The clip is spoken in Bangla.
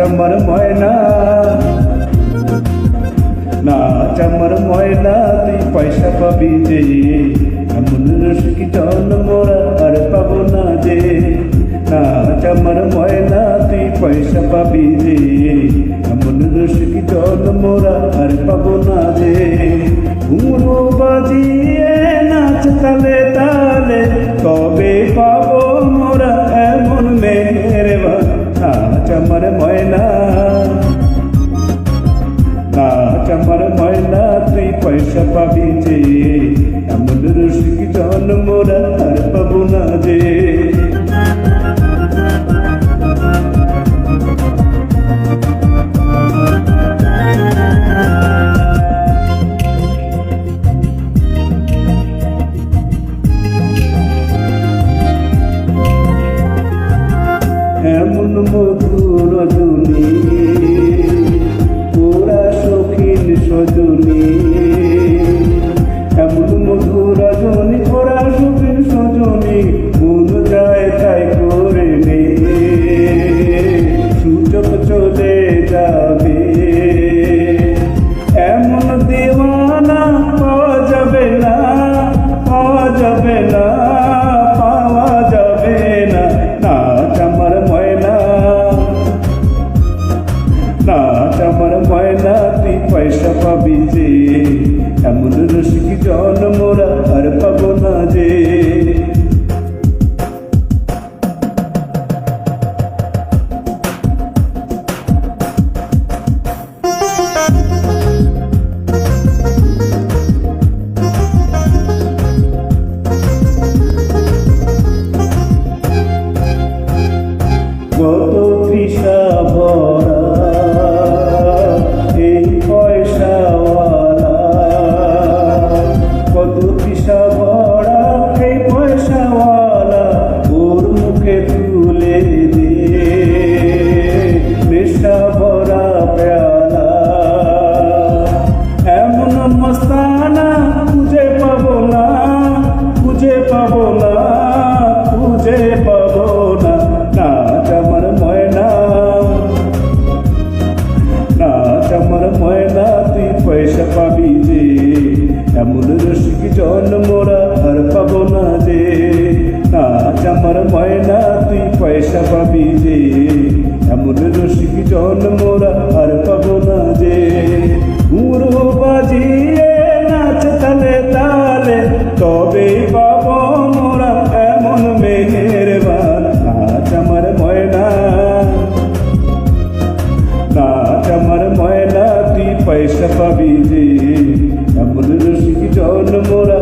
আমার ময়না, নাচ আমার ময়না, তুই পয়সা পাবি যে, এমন রসিকি জন মোরা আর পাবো না যে। নাচ আমার ময়না, তুই পয়সা পাবি যে, এমন রসিকি জন মোরা আর পাবো না যে। ঘুমরো বাজিয়ে নাচ তালে তালে, কবে পাবো মোরা এমন মেহেরবান। নাচ আমার ময়না, নাচ আমার ময়না, তুই পয়সা পাবি যে, এমন রসিকি জন মোরা আর পাবো না যে। এমন মধুর রজনী, তোরা শৌখিন সজনী, এমন মধুর রজনী, তোরা শৌখিন সজনী, মন যায় তাই করে নে, সুযোগ চলে যাবে, এমন দেওয়ানা পাওয়া যাবে না, পাওয়া যাবে না, পাওয়া যাবে না। নাচ আমার ময়না, নাচ আমার ময়না, তুই পয়সা পাবি যে, এমন রসিকি জন মোরা আর পাবো না যে। কত তৃষা ভরা এই পয়সাওয়ালা, কত তৃষা ভরা এই পয়সাওয়ালা, ওর মুখে তুলে দে নেশা ভরা পেয়ালা। এমন মস্তানা খুঁজে পাবো না, খুঁজে পাবো না, খুঁজে পাবো না। নাচ আমার ময়না, নাচ আমার ময়না, তুই পয়সা পাবি যে, এমন রসিকি জন মোরা আর পাবো না যে। নাচ আমার ময়না, তুই পয়সা পাবি যে, এমন রসিকি জন মোরা আর পাবো না যে। ঘুমরো বাজিয়ে নাচ তালে তালে, তবে পাবো মোরা এমন মেহেরবান। নাচ আমার ময়না, নাচ আমার ময়না, তুই পয়সা পাবি যে, এমন রসিকি জন মোরা